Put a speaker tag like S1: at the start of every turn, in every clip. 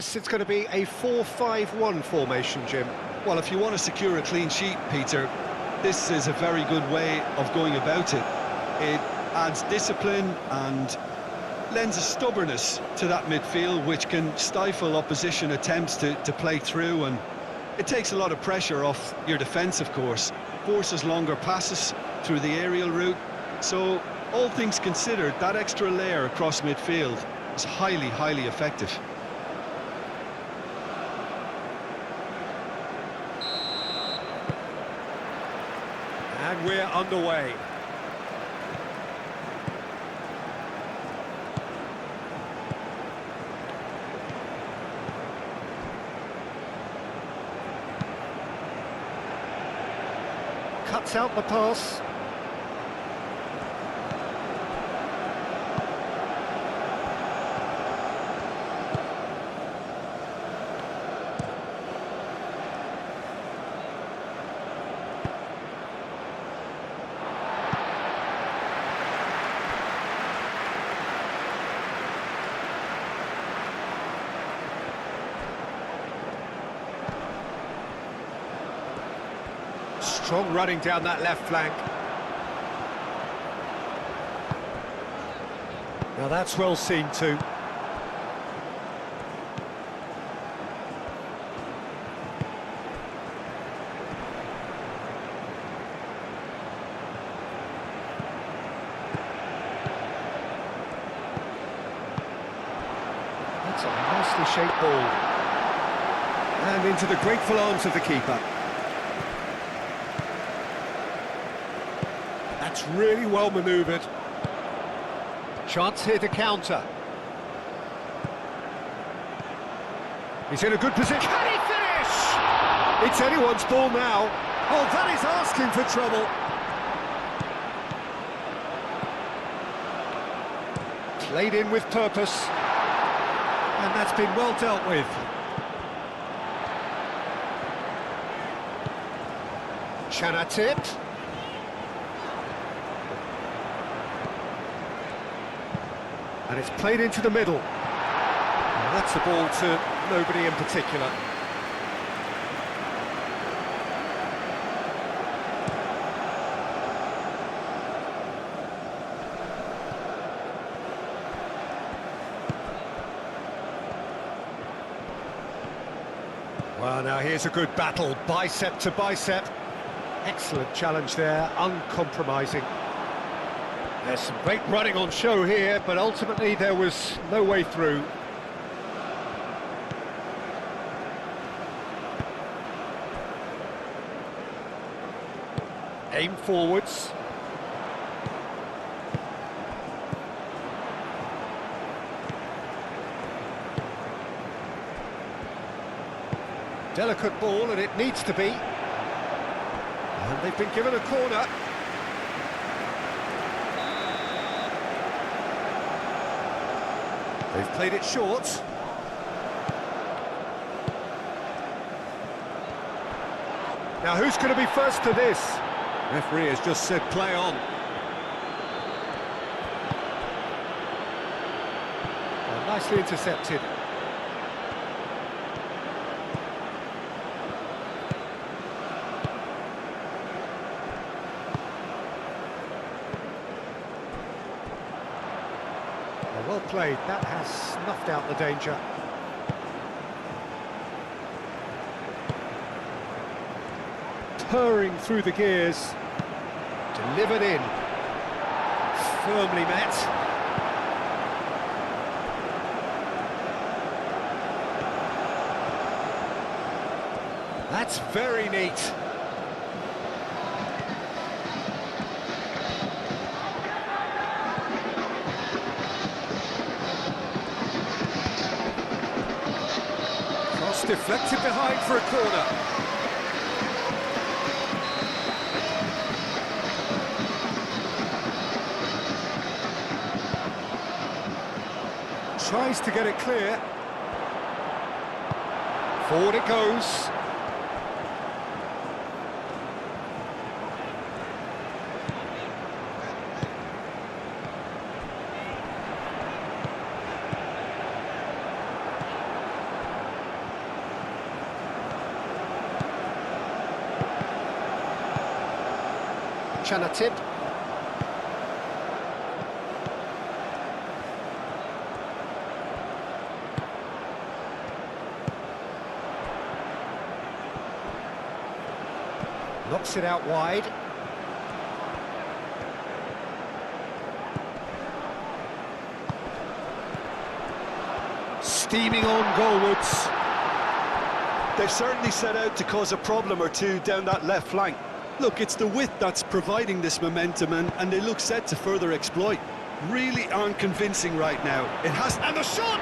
S1: guess it's going to be a 4-5-1 formation, Jim.
S2: Well, if you want to secure a clean sheet, Peter, this is a very good way of going about it. It adds discipline and lends a stubbornness to that midfield, which can stifle opposition attempts to play through, and it takes a lot of pressure off your defence, of course. Forces longer passes through the aerial route. So, all things considered, that extra layer across midfield is highly, highly effective.
S1: And we're underway. Cuts out the pass. Strong running down that left flank. Now that's well seen too. That's a nicely shaped ball. And into the grateful arms of the keeper. That's really well manoeuvred. Chance here to counter. He's in a good position. Can he finish? It's anyone's ball now. Oh, that is asking for trouble. Played in with purpose. And that's been well dealt with. Chanatip. And it's played into the middle. And that's a ball to nobody in particular. Well, now here's a good battle, bicep to bicep. Excellent challenge there, uncompromising. There's some great running on show here, but ultimately there was no way through. Aim forwards. Delicate ball, and it needs to be. And they've been given a corner. They've played it short. Now who's going to be first to this? Referee has just said play on. Well, nicely intercepted. Well played, that has snuffed out the danger. Purring through the gears. Delivered in. Firmly met. That's very neat. Deflected behind for a corner. Tries to get it clear. Forward it goes. Chanatip. Knocks it out wide. Steaming on goalwards.
S2: They've certainly set out to cause a problem or two down that left flank. Look, it's the width that's providing this momentum, and they look set to further exploit. Really aren't convincing right now. It has...
S1: And the shot!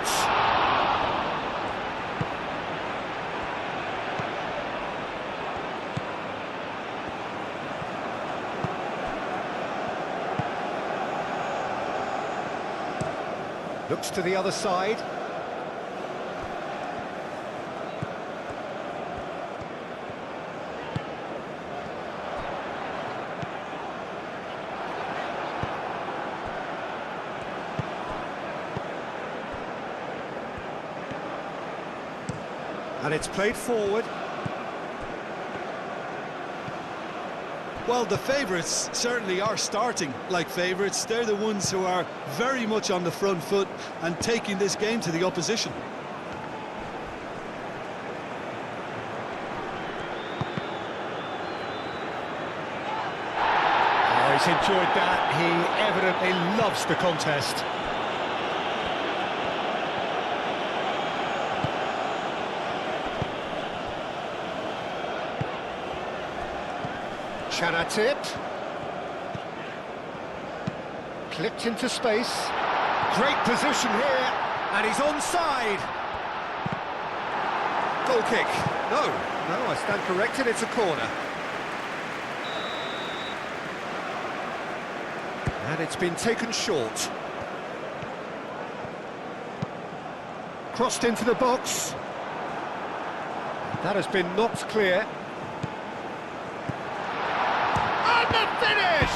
S1: Looks to the other side. And it's played forward.
S2: Well, the favourites certainly are starting like favourites. They're the ones who are very much on the front foot and taking this game to the opposition.
S1: Oh, he's enjoyed that. He evidently loves the contest. Chanatip. Clipped into space. Great position here, and he's onside. Goal kick. No, I stand corrected, it's a corner. And it's been taken short. Crossed into the box. That has been knocked clear. And the finish!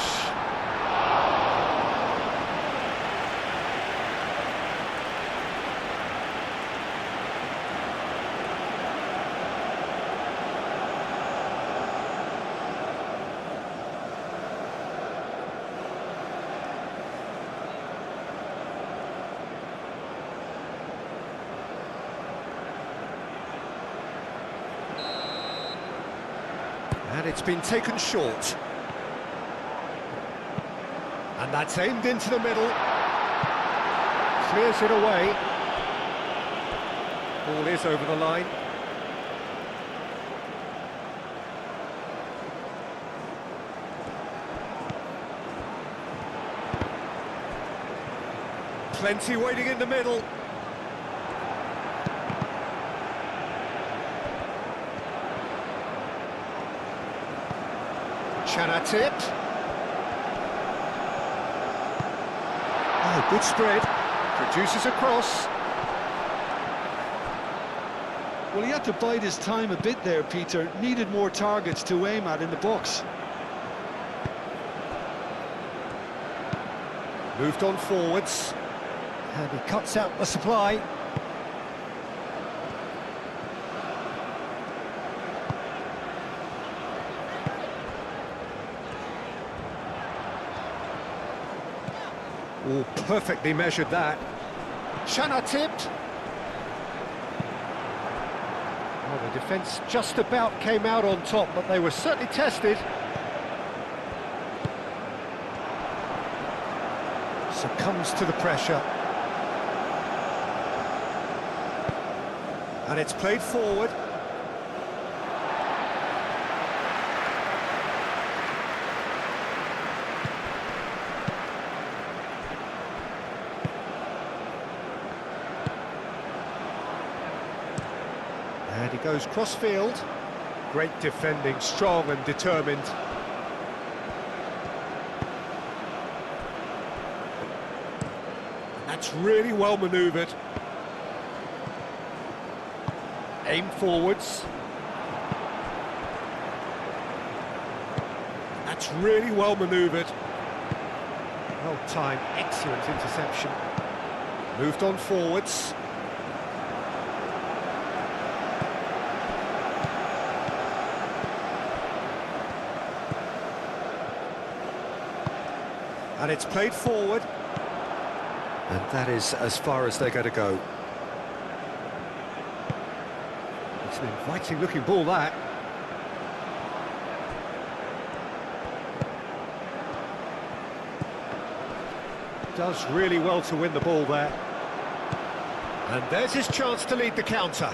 S1: And it's been taken short. And that's aimed into the middle. Clears it away. Ball is over the line. Plenty waiting in the middle. Chanatip. Oh, good spread. Produces a cross.
S2: Well, he had to bide his time a bit there, Peter. Needed more targets to aim at in the box.
S1: Moved on forwards. And he cuts out the supply. Oh, perfectly measured that. Chanatip. Oh, the defence just about came out on top, but they were certainly tested. Succumbs to the pressure. And it's played forward. And he goes cross-field. Great defending, strong and determined. That's really well manoeuvred. Aim forwards. That's really well manoeuvred. Well timed, excellent interception. Moved on forwards. And it's played forward. And that is as far as they're going to go. It's an inviting-looking ball, that. Does really well to win the ball there. And there's his chance to lead the counter.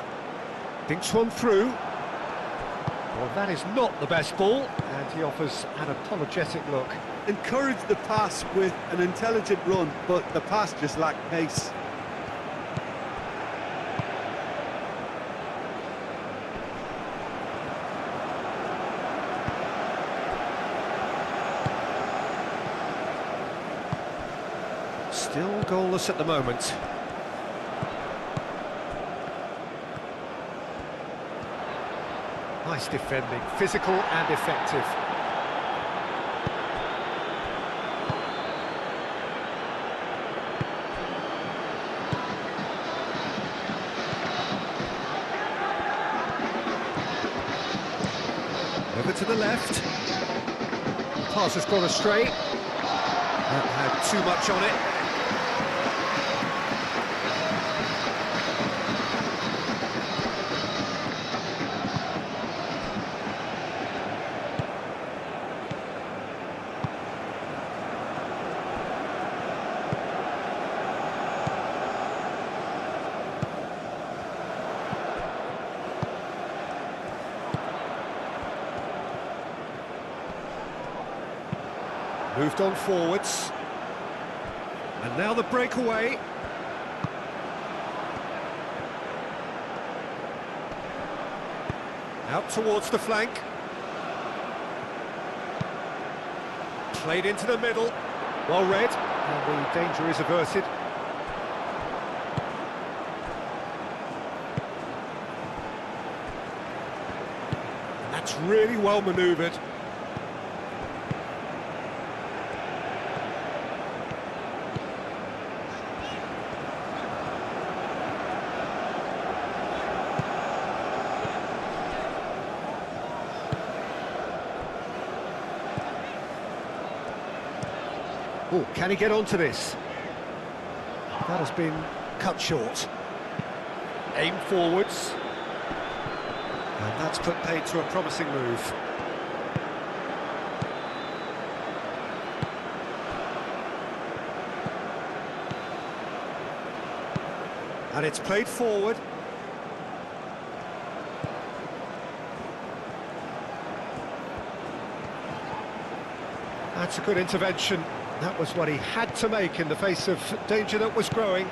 S1: Dinks one through. Well, that is not the best ball, and he offers an apologetic look.
S2: Encouraged the pass with an intelligent run, but the pass just lacked pace.
S1: Still goalless at the moment. Nice defending, physical and effective. Over to the left. The pass has gone astray. That had too much on it. Moved on forwards. And now the breakaway. Out towards the flank. Played into the middle. Well read. And the danger is averted. And that's really well manoeuvred. Oh, can he get onto this? That has been cut short. Aim forwards. And that's put paid to a promising move. And it's played forward. That's a good intervention. That was what he had to make in the face of danger that was growing.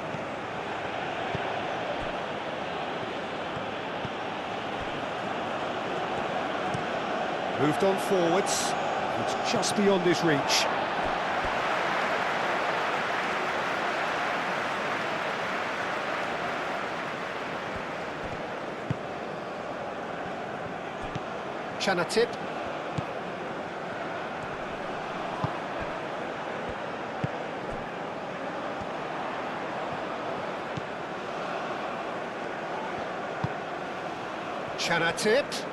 S1: Moved on forwards. It's just beyond his reach. Chanatip. Chanatip.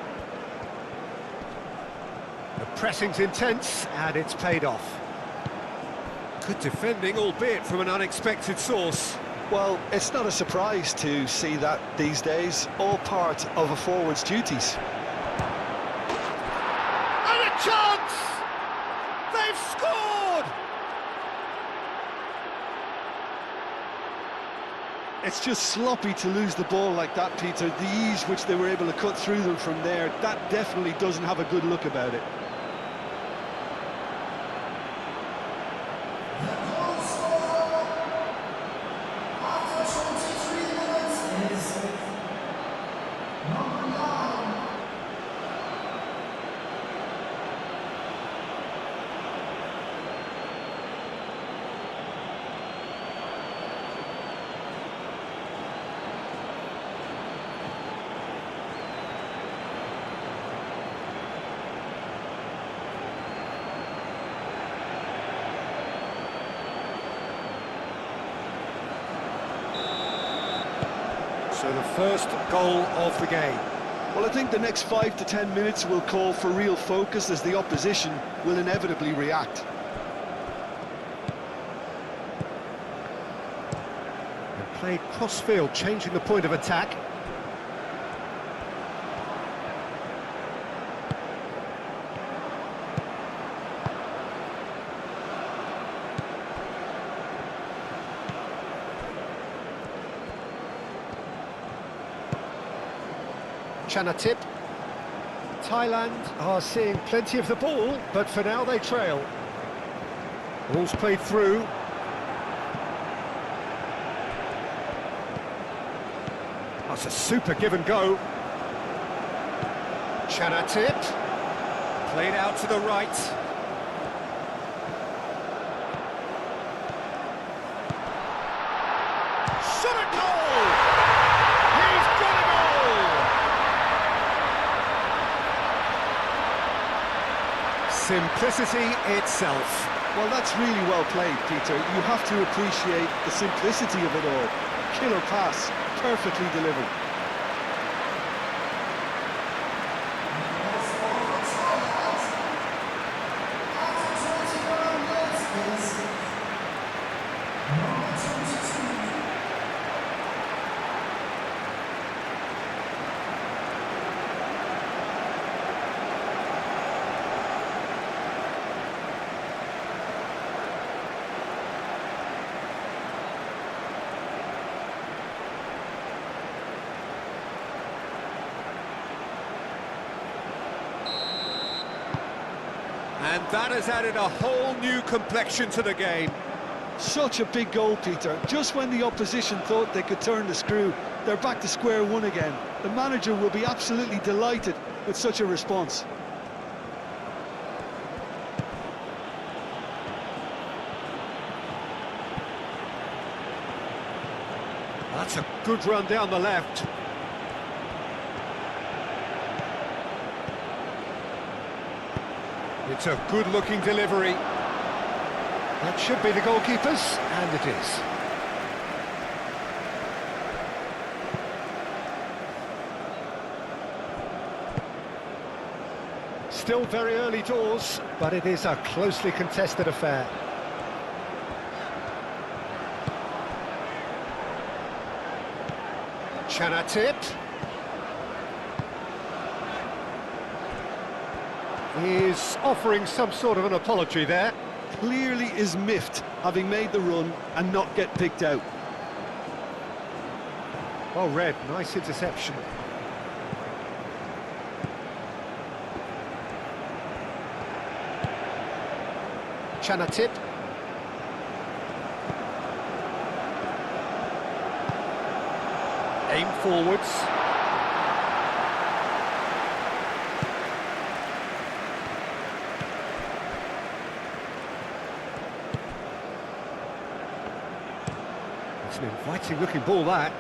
S1: The pressing's intense and it's paid off. Good defending, albeit from an unexpected source.
S2: Well, it's not a surprise to see that these days, all part of a forward's duties.
S1: And a chance! They've scored!
S2: It's just sloppy to lose the ball like that, Peter. The ease which they were able to cut through them from there, that definitely doesn't have a good look about it.
S1: So the first goal of the game.
S2: Well, I think the next 5 to 10 minutes will call for real focus as the opposition will inevitably react.
S1: Played cross-field, changing the point of attack. Chanatip. Thailand are seeing plenty of the ball, but for now they trail. Ball's played through. That's a super give and go. Chanatip. Played out to the right. Shot at goal! He's got it all! Simplicity itself.
S2: Well, that's really well played, Peter. You have to appreciate the simplicity of it all. Killer pass, perfectly delivered.
S1: And that has added a whole new complexion to the game.
S2: Such a big goal, Peter. Just when the opposition thought they could turn the screw, they're back to square one again. The manager will be absolutely delighted with such a response.
S1: That's a good run down the left. It's a good-looking delivery. That should be the goalkeeper's, and it is. Still very early doors, but it is a closely contested affair. Chanatip. Is offering some sort of an apology there.
S2: Clearly is miffed, having made the run and not get picked out.
S1: Well read, nice interception. Chanatip. Aim forwards. It's an inviting looking ball, that.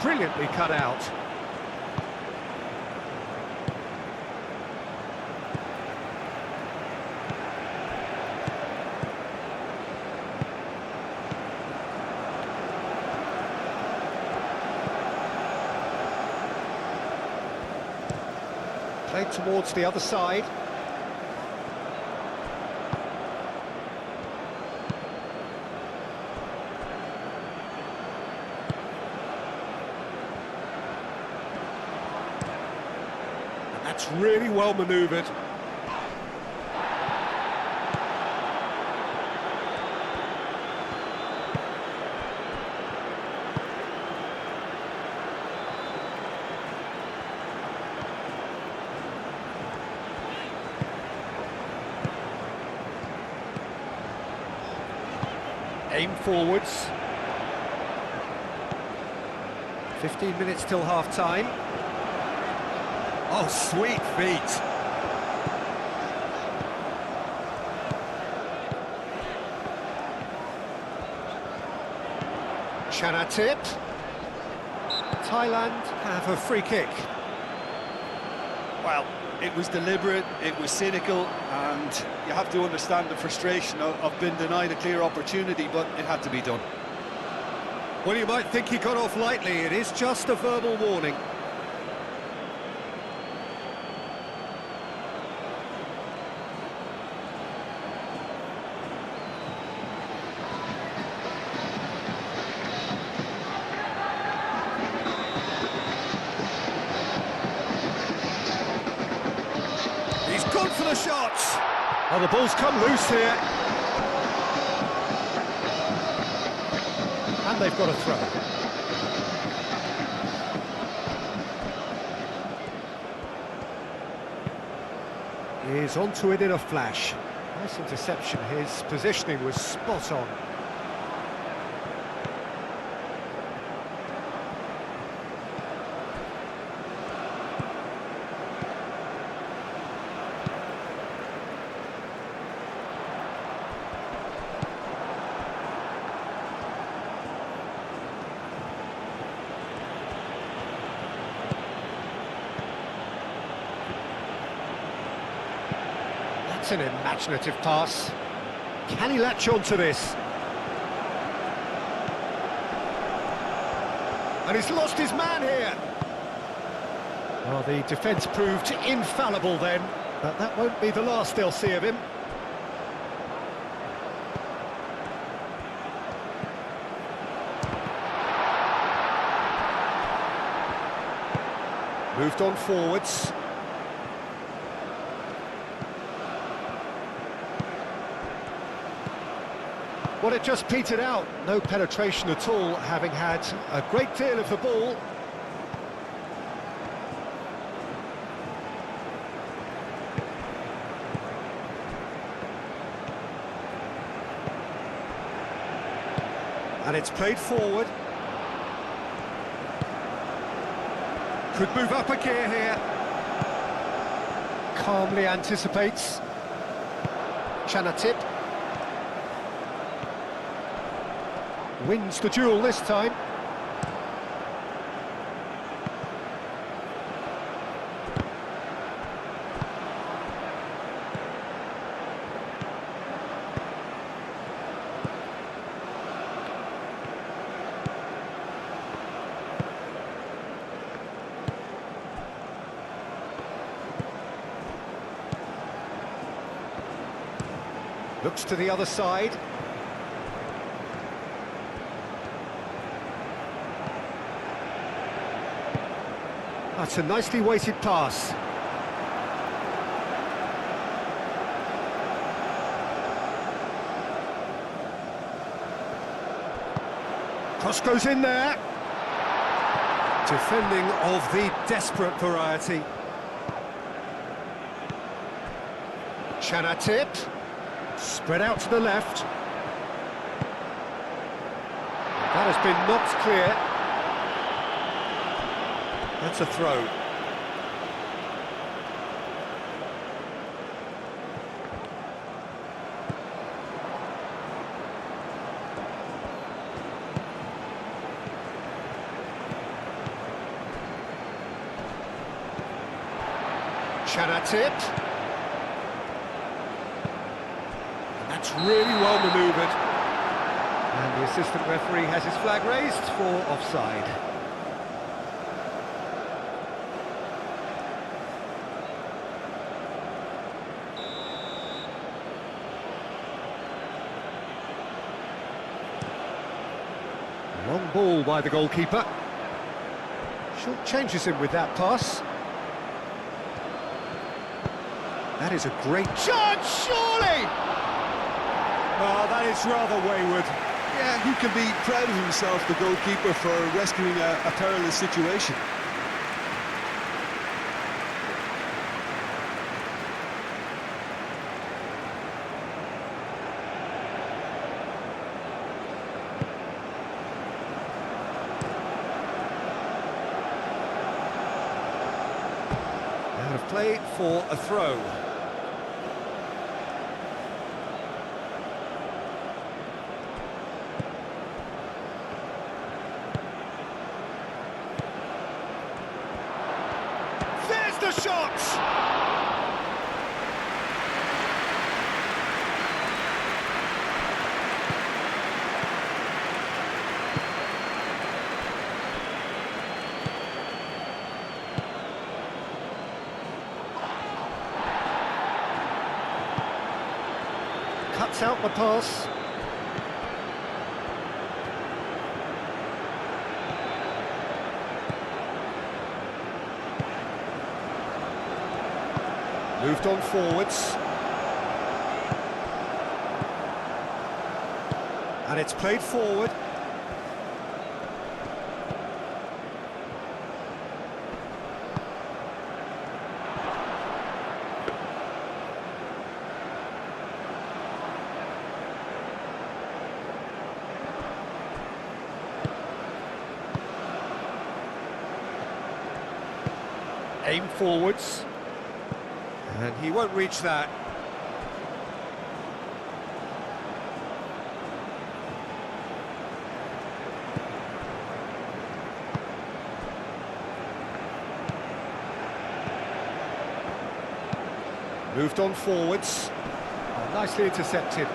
S1: Brilliantly cut out. Played towards the other side. That's really well manoeuvred. Aim forwards. 15 minutes till half-time. Oh, sweet feet. Chanatip. Thailand have a free kick. Well,
S2: It was deliberate, it was cynical, and you have to understand the frustration of being denied a clear opportunity, but it had to be done.
S1: Well, you might think he got off lightly. It is just a verbal warning. He's gone for the shots. Oh, the ball's come loose here. And they've got a throw. He's onto it in a flash. Nice interception. His positioning was spot on. That's an imaginative pass. Can he latch on to this? And he's lost his man here. Well, the defence proved infallible then, but that won't be the last they'll see of him. Moved on forwards. Well, it just petered out. No penetration at all, having had a great deal of the ball. And it's played forward. Could move up a gear here. Calmly anticipates. Chanatip. Wins the duel this time. Looks to the other side. That's a nicely weighted pass. Cross goes in there. Defending of the desperate variety. Chanatip. Spread out to the left. That has been knocked clear. That's a throw. Chanatip. That's really well manoeuvred. And the assistant referee has his flag raised for offside. Long ball by the goalkeeper. Short changes him with that pass. That is a great chance, surely! Oh, that is rather wayward.
S2: Yeah, he can be proud of himself, the goalkeeper, for rescuing a perilous situation.
S1: Out of play for a throw. There's the shot! cuts out the pass. Moved on forwards. And it's played forward. Aim forwards. And he won't reach that. Moved on forwards. Oh, nicely intercepted.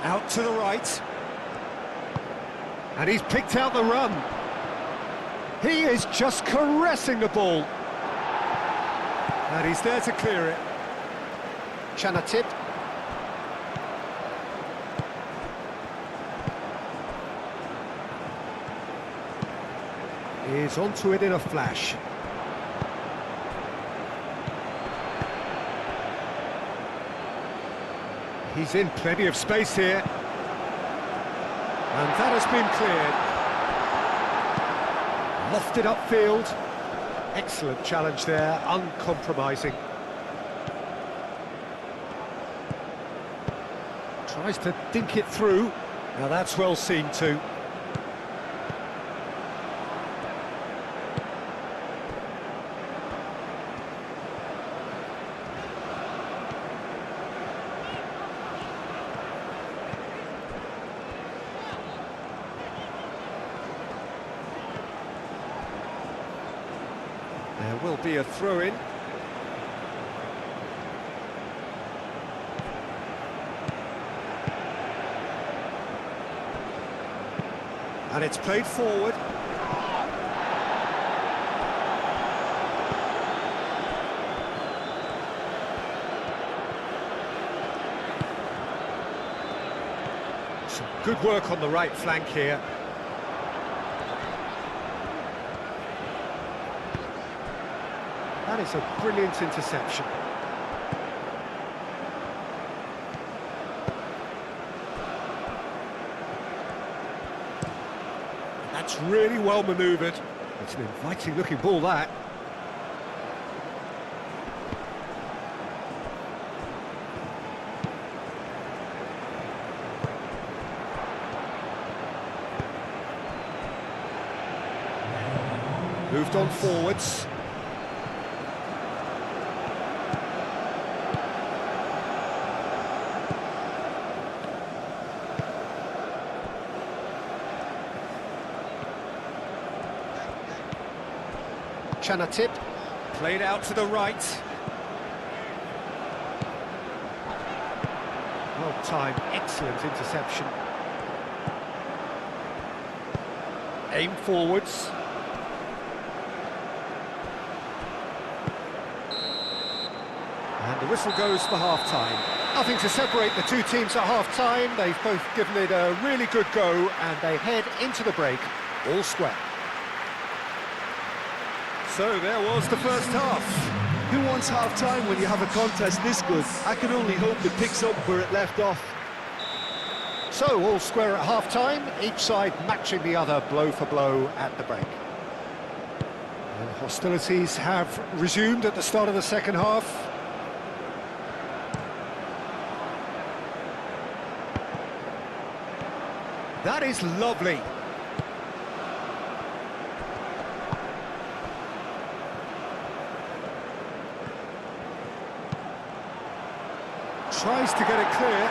S1: Out to the right. And he's picked out the run. He is just caressing the ball. And he's there to clear it. Chanatip. He's onto it in a flash. He's in plenty of space here. And that has been cleared. Lofted upfield. Excellent challenge there, uncompromising. Tries to dink it through. Now that's well seen too. There will be a throw-in. And it's played forward. Some good work on the right flank here. That is a brilliant interception. That's really well manoeuvred. It's an inviting looking ball, that. Moved on forwards. Chanatip, played out to the right. Well timed, excellent interception. Aim forwards. And the whistle goes for half-time. Nothing to separate the two teams at half-time. They've both given it a really good go, and they head into the break all square. So there was the first half.
S2: Who wants half-time when you have a contest this good? I can only hope it picks up where it left off.
S1: So all square at half-time, each side matching the other blow for blow at the break. And hostilities have resumed at the start of the second half. That is lovely. Tries to get it clear.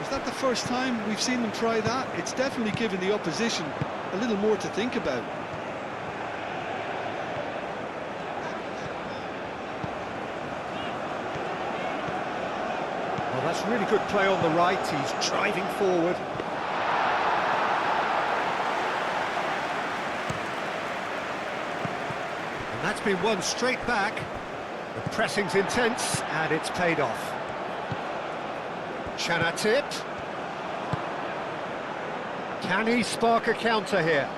S2: Is that the first time we've seen them try that? It's definitely given the opposition a little more to think about.
S1: That's really good play on the right, he's driving forward. And that's been won straight back. The pressing's intense, and it's paid off. Chanatip. Can he spark a counter here?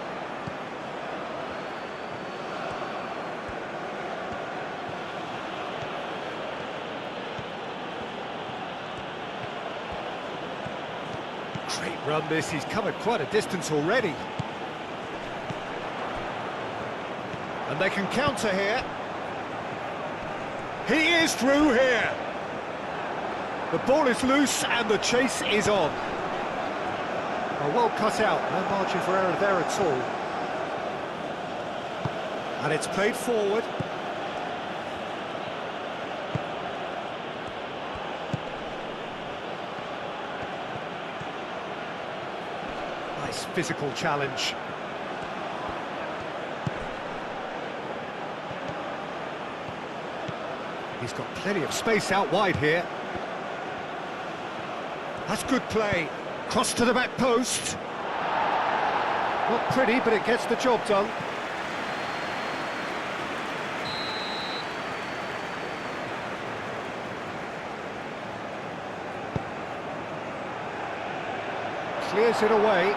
S1: Great run this, he's covered quite a distance already. And they can counter here. He is through here. The ball is loose and the chase is on. Well cut out, no margin for error there at all. And it's played forward. Nice physical challenge. He's got plenty of space out wide here. That's good play. Cross to the back post. Not pretty, but it gets the job done. Clears it away.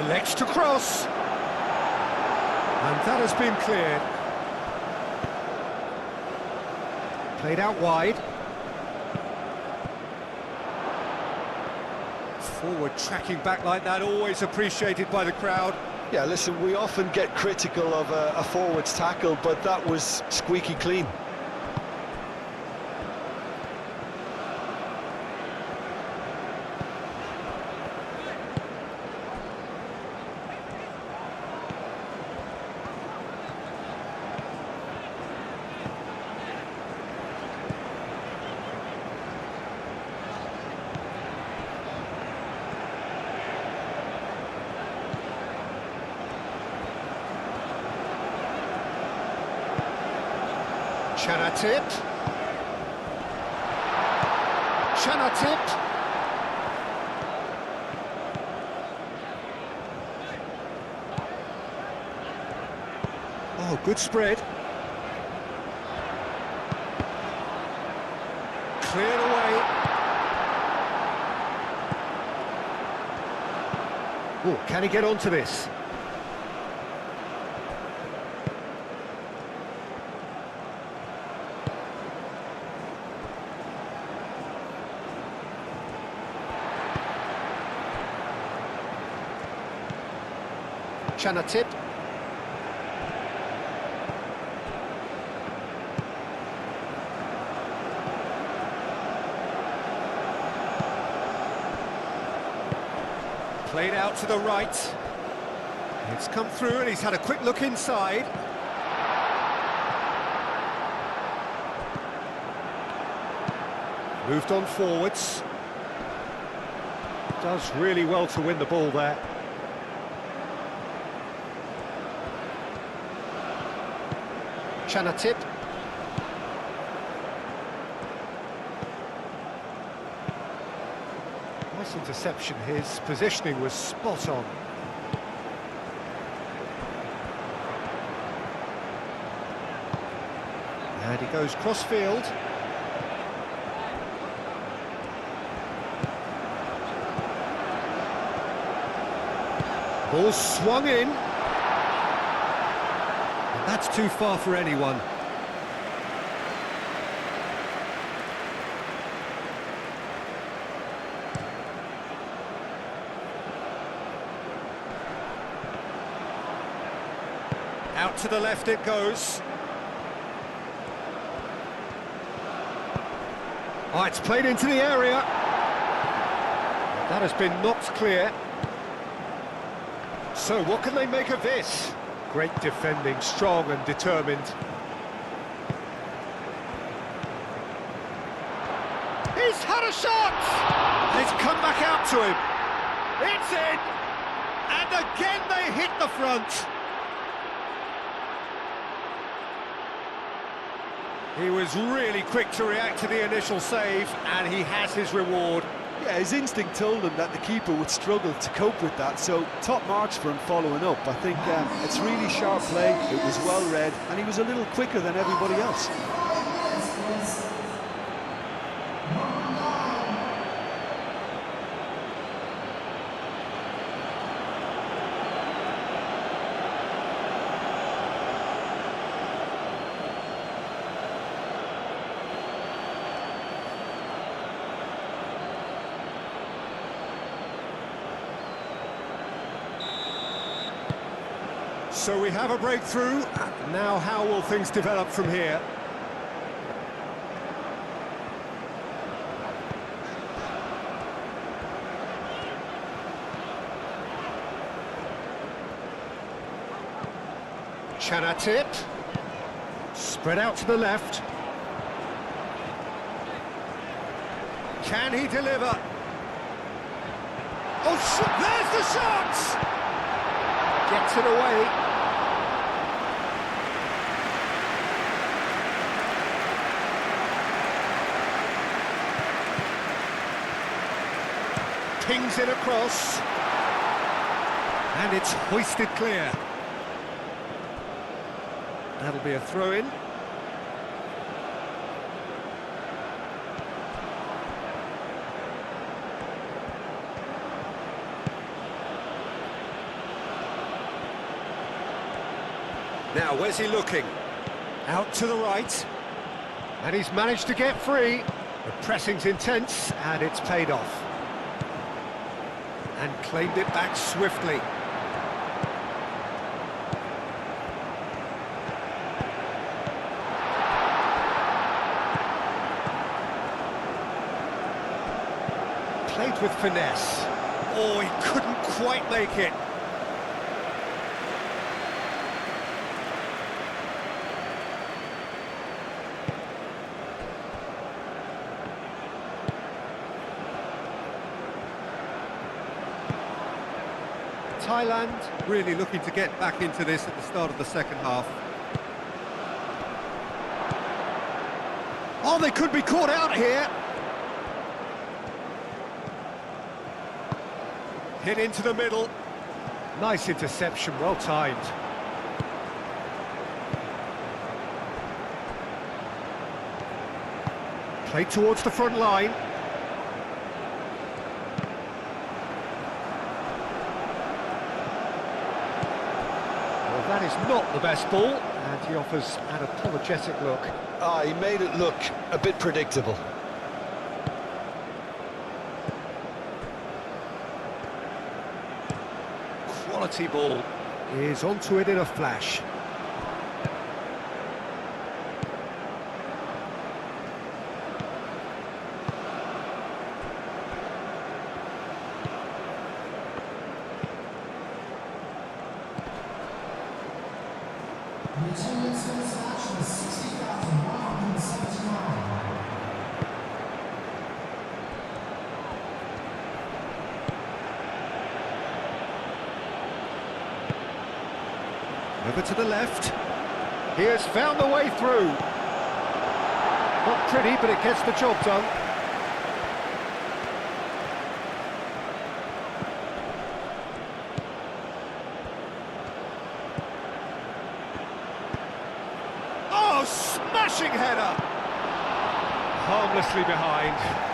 S1: Elects to cross. And that has been cleared. Played out wide. Forward tracking back like that, always appreciated by the crowd.
S2: Yeah, listen, we often get critical of a forward's tackle, but that was squeaky clean.
S1: Chanatip. Chanatip. Oh, good spread. Cleared away. Oh, can he get onto this? Chanatip. Played out to the right. It's come through and he's had a quick look inside. Moved on forwards. Does really well to win the ball there. Chanatip. Nice interception, his positioning was spot on. And he goes cross-field. Ball swung in. That's too far for anyone. Out to the left it goes. Oh, it's played into the area. That has been knocked clear. So what can they make of this? Great defending, strong and determined. He's had a shot! And it's come back out to him. It's in! And again they hit the front. He was really quick to react to the initial save, and he has his reward.
S2: Yeah, his instinct told him that the keeper would struggle to cope with that, so top marks for him following up. I think it's really sharp play, it was well read, and he was a little quicker than everybody else.
S1: So we have a breakthrough. Now how will things develop from here? Chanatip. Spread out to the left. Can he deliver? Oh, there's the shot! Gets it away. Pings it across, and it's hoisted clear. That'll be a throw-in. Now, where's he looking? Out to the right, and he's managed to get free. The pressing's intense, and it's paid off. And claimed it back swiftly. Played with finesse. Oh, he couldn't quite make it. Thailand really looking to get back into this at the start of the second half. Oh, they could be caught out here. Hit into the middle. Nice interception, well timed. Played towards the front line. That is not the best ball, and he offers an apologetic look.
S2: He made it look a bit predictable.
S1: Quality ball. Is onto it in a flash. Over to the left. He has found the way through. Not pretty, but it gets the job done. Oh, smashing header! Harmlessly behind.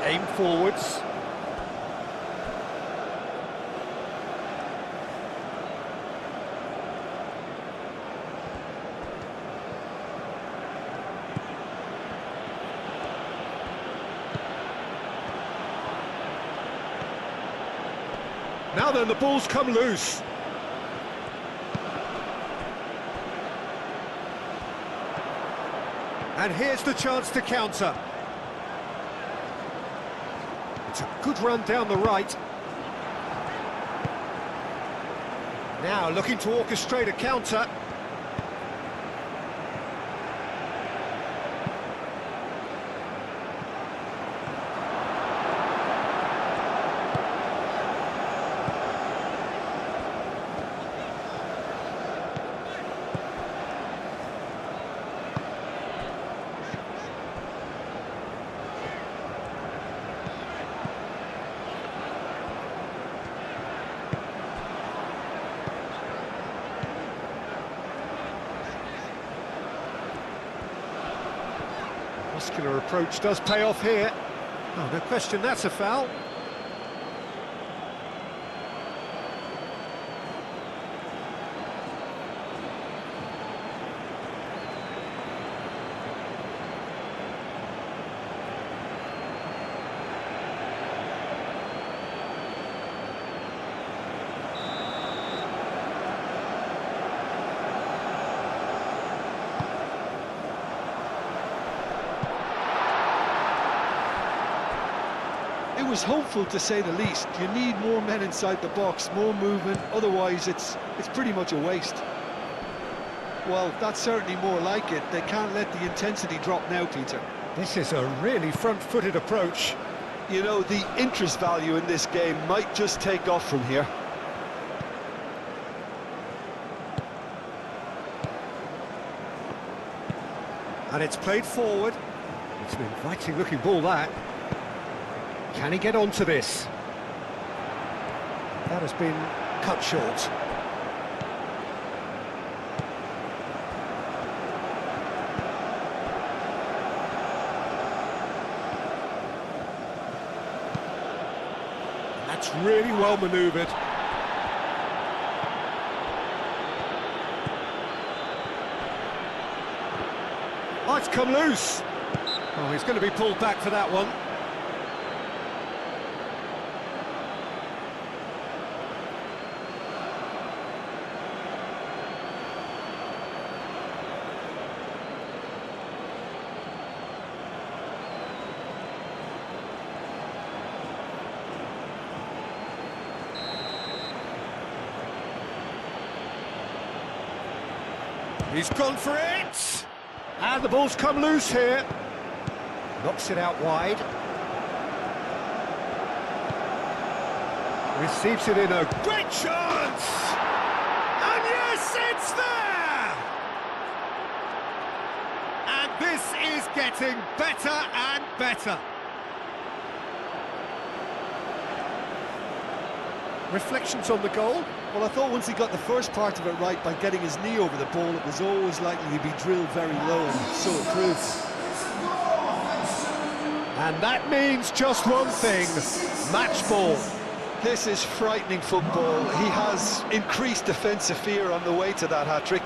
S1: Aim forwards. Now then, the ball's come loose. And here's the chance to counter. It's a good run down the right. Now looking to orchestrate a counter. Muscular approach does pay off here. Oh, no question, that's a foul.
S2: It was hopeful, to say the least. You need more men inside the box, more movement, otherwise it's pretty much a waste. Well, that's certainly more like it. They can't let the intensity drop now, Peter.
S1: This is a really front-footed approach.
S2: You know, the interest value in this game might just take off from here.
S1: And it's played forward. It's an inviting-looking ball, that. Can he get onto this? That has been cut short. That's really well manoeuvred. Oh, it's come loose. Oh, he's going to be pulled back for that one. He's gone for it! And the ball's come loose here. Knocks it out wide. Receives it in a great chance! And yes, it's there! And this is getting better and better. Reflections on the goal?
S2: Well, I thought once he got the first part of it right by getting his knee over the ball, it was always likely to be drilled very low, and so it proved.
S1: And that means just one thing, match ball.
S2: This is frightening football. He has increased defensive fear on the way to that hat-trick.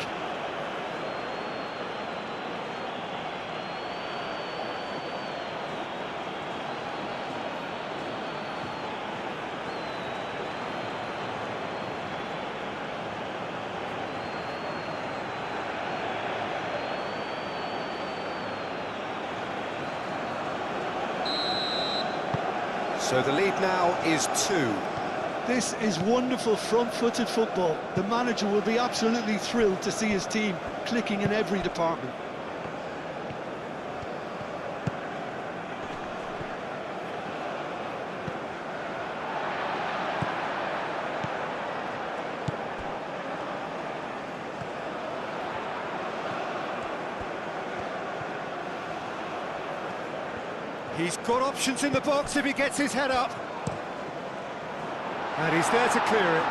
S1: So the lead now is 2.
S2: This is wonderful front-footed football. The manager will be absolutely thrilled to see his team clicking in every department.
S1: He's got options in the box if he gets his head up. And he's there to clear it.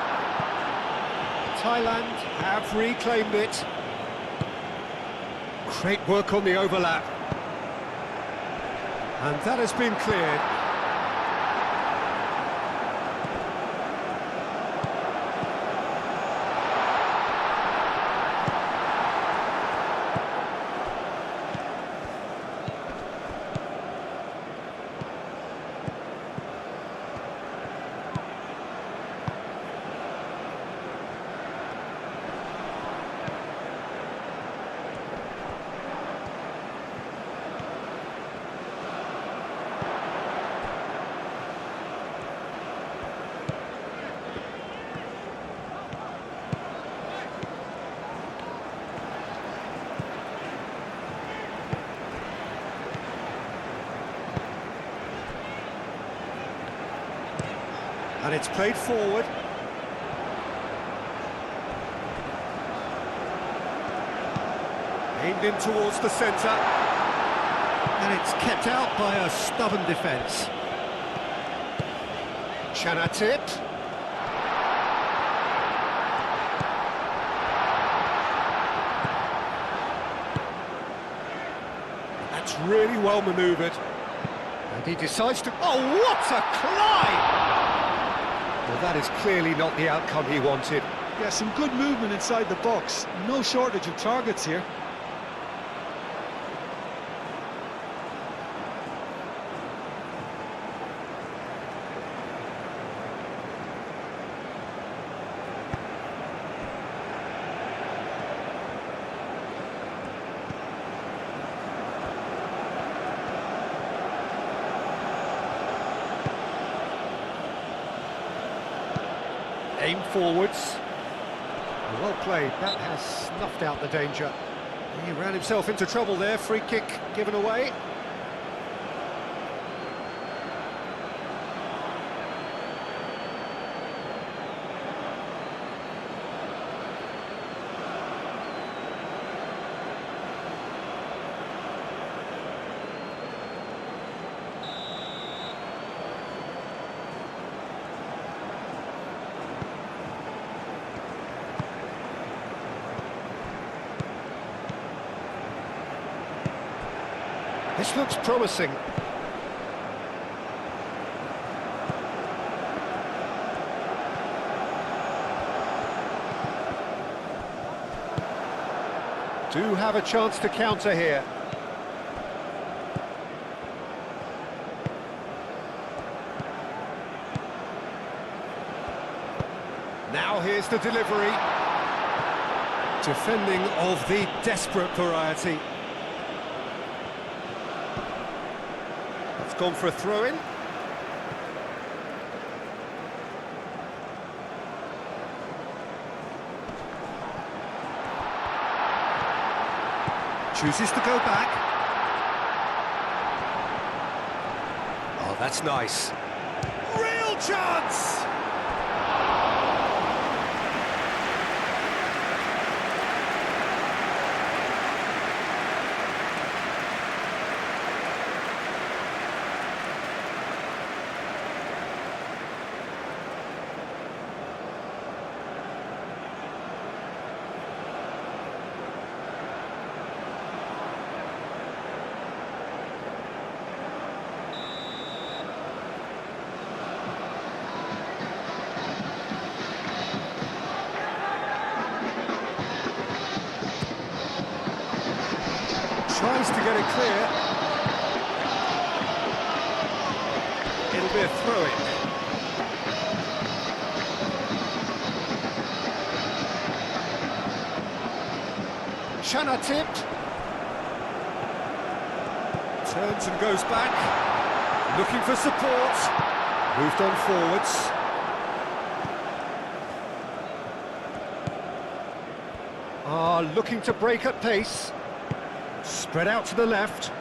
S1: Thailand have reclaimed it. Great work on the overlap. And that has been cleared. And it's played forward. Aimed in towards the centre. And it's kept out by a stubborn defence. Chanatip. That's really well manoeuvred. And he decides to... Oh, what a climb! Well, that is clearly not the outcome he wanted.
S2: Yeah, some good movement inside the box. No shortage of targets here.
S1: Aim forwards. Well played, that has snuffed out the danger. He ran himself into trouble there, free kick given away. This looks promising. Do have a chance to counter here. Now here's the delivery. Defending of the desperate variety. Gone for a throw-in. Chooses to go back. Oh, that's nice. Real chance! Tries to get it clear. It'll be a throw-in. Chanatip. Turns and goes back. Looking for support. Moved on forwards. Looking to break at pace. Spread out to the left.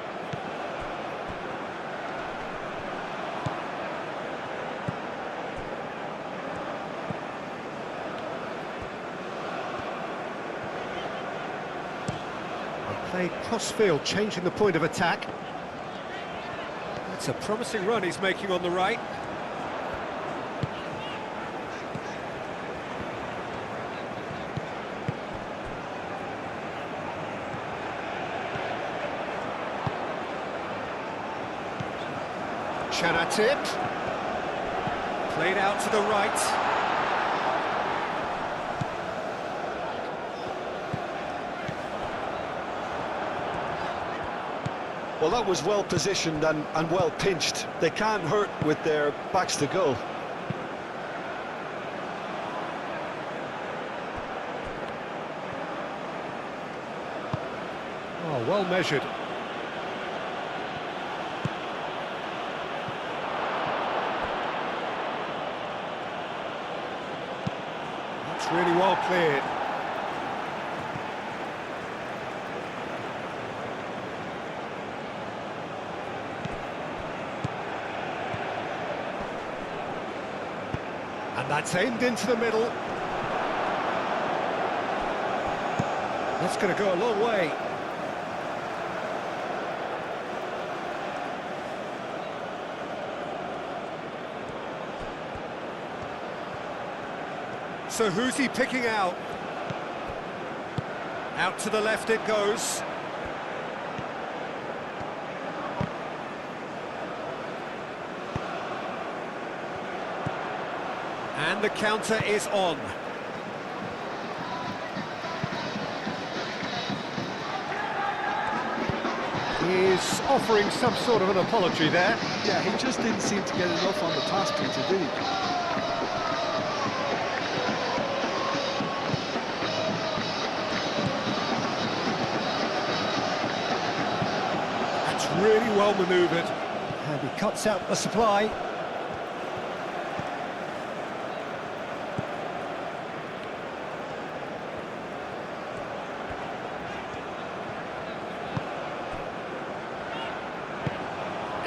S1: Played cross-field, changing the point of attack. That's a promising run he's making on the right. Chanatip. Played out to the right.
S2: Well, that was well positioned and well pinched. They can't hurt with their backs to goal.
S1: Oh, well measured. That's really well cleared. And that's aimed into the middle. That's going to go a long way. So who's he picking out? Out to the left it goes. And the counter is on. He's offering some sort of an apology there.
S2: Yeah, he just didn't seem to get enough on the pass, Peter, did he?
S1: That's really well manoeuvred. And he cuts out the supply.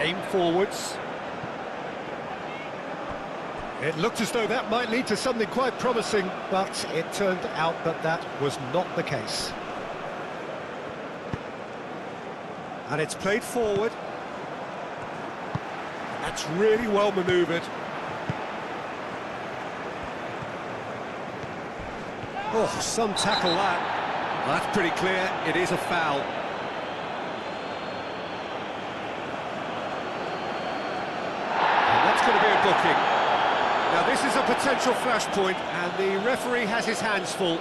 S1: Aim forwards. It looked as though that might lead to something quite promising, but it turned out that that was not the case. And it's played forward. That's really well manoeuvred. Oh, some tackle that. Well, that's pretty clear, it is a foul. That's going to be a booking. Now this is a potential flashpoint, and the referee has his hands full.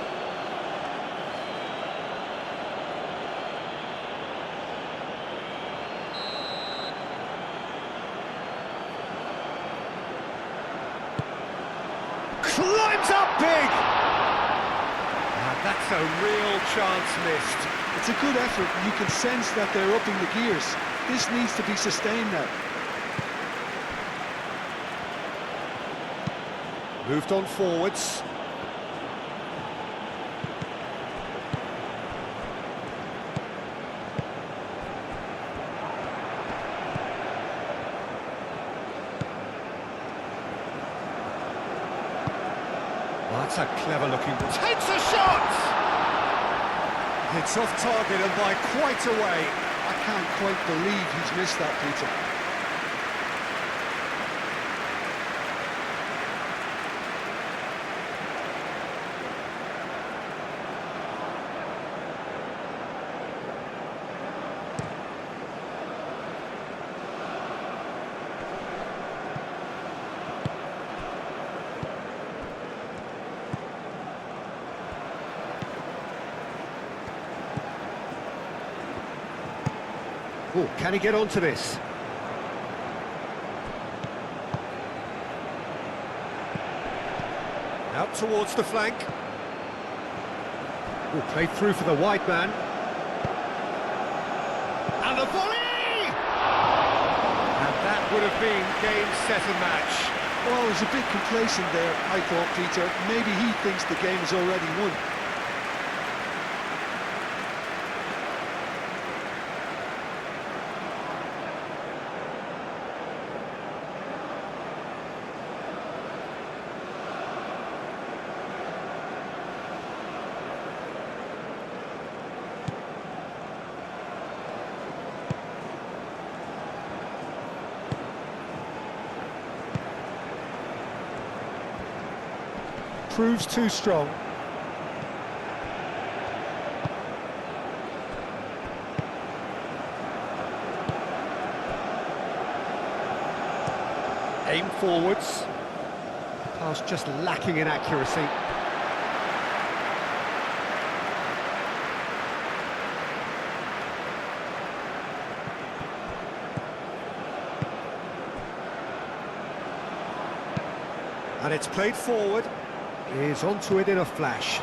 S1: Climbs up big! And that's a real chance missed.
S2: It's a good effort, and you can sense that they're upping the gears. This needs to be sustained now.
S1: Moved on forwards. Well, that's a clever looking... Takes a shot! It's off target and by quite a way.
S2: I can't quite believe he's missed that, Peter.
S1: Oh, can he get onto this? Out towards the flank. Oh, played through for the wide man. And the volley! And that would have been game, set and match.
S2: Oh, he's a bit complacent there, I thought, Peter. Maybe he thinks the game is already won.
S1: Proves too strong. Aim forwards. Pass just lacking in accuracy. And it's played forward. Is onto it in a flash.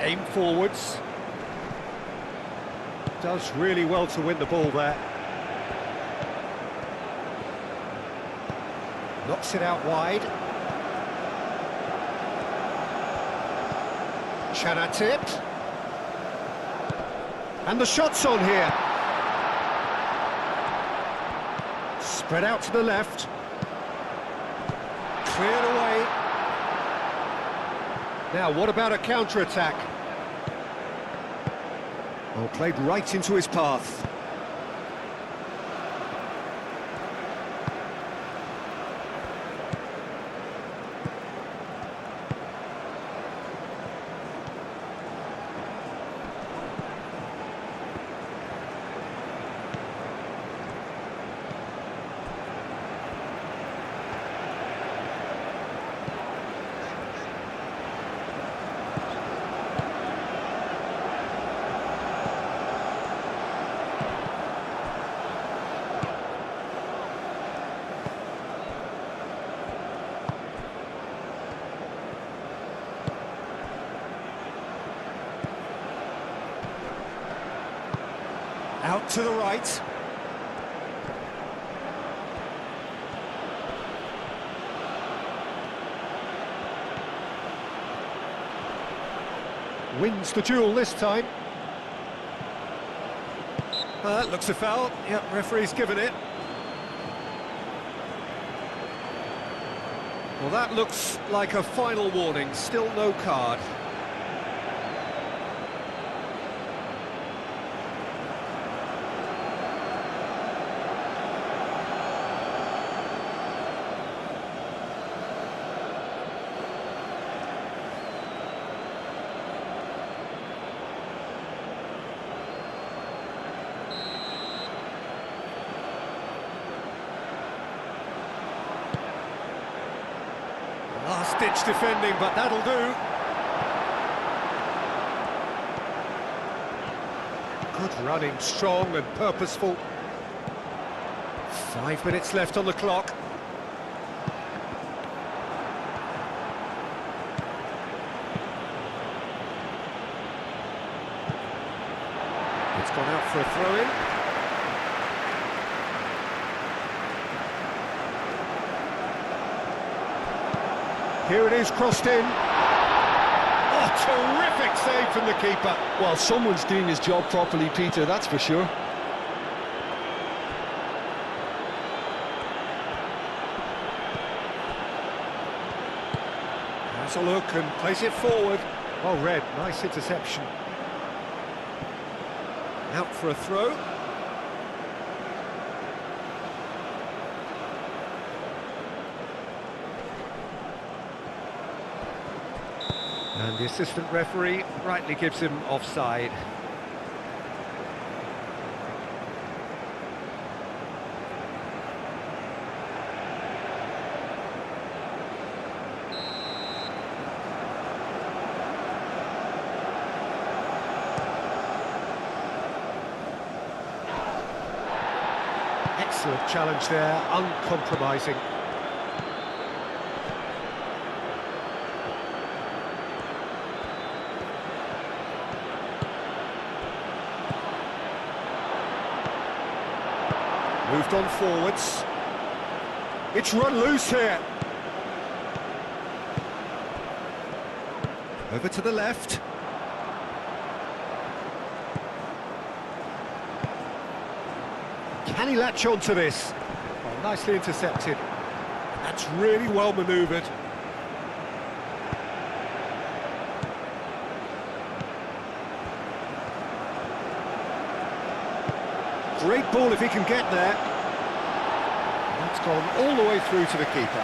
S1: Aim forwards. Does really well to win the ball there. Knocks it out wide. Chana tipped. And the shot's on here. Spread out to the left. Cleared away. Now, what about a counter-attack? Oh, played right into his path. Out to the right. Wins the duel this time. That looks a foul. Yep, referee's given it. Well, that looks like a final warning. Still no card. Last-ditch defending, but that'll do. Good running, strong and purposeful. 5 minutes left on the clock. It's gone out for a throw-in. Here it is, crossed in. Oh, terrific save from the keeper.
S2: Well, someone's doing his job properly, Peter, that's for sure.
S1: Has a look and plays it forward. Oh, Red, nice interception. Out for a throw. And the assistant referee rightly gives him offside. Excellent challenge there, uncompromising. Moved on forwards. It's run loose here. Over to the left. Can he latch on to this? Oh, nicely intercepted. That's really well manoeuvred. Great ball if he can get there. That's gone all the way through to the keeper.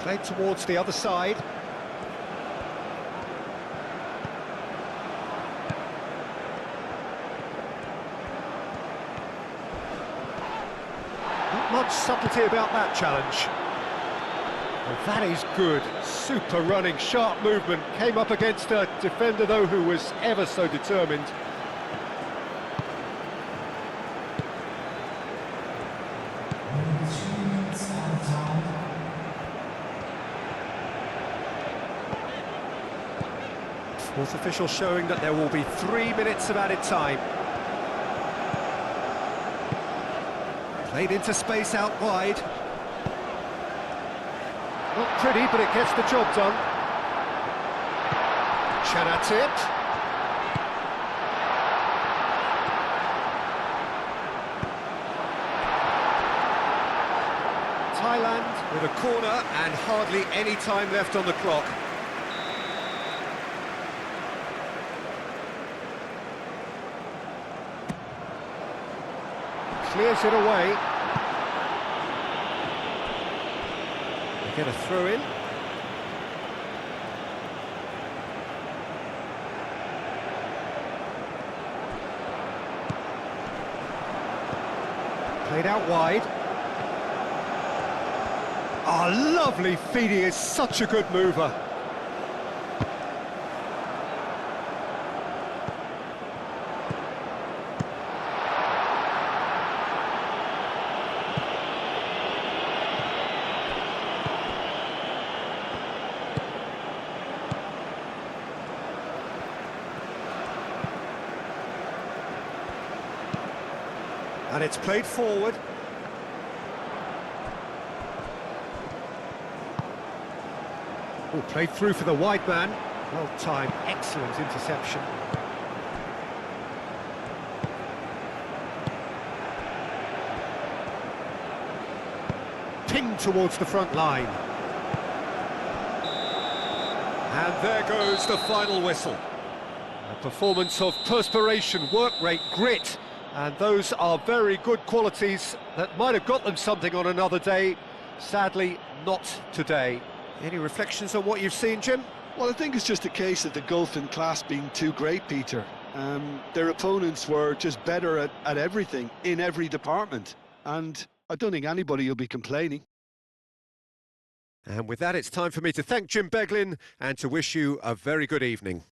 S1: Played towards the other side. Not much subtlety about that challenge. Well, that is good. Super running, sharp movement. Came up against a defender, though, who was ever so determined. Fourth official showing that there will be 3 minutes of added time. Played into space out wide. Not pretty, but it gets the job done. Chanatit. Thailand with a corner and hardly any time left on the clock. Clears it away. They get a throw in. Played out wide. Oh, lovely feed, he is such a good mover. And it's played forward. Oh, played through for the wide man. Well timed, excellent interception. Pinged towards the front line. And there goes the final whistle. A performance of perspiration, work rate, grit. And those are very good qualities that might have got them something on another day. Sadly, not today. Any reflections on what you've seen, Jim?
S2: Well, I think it's just a case of the gulf in class being too great, Peter. Their opponents were just better at everything, in every department. And I don't think anybody will be complaining.
S1: And with that, it's time for me to thank Jim Beglin and to wish you a very good evening.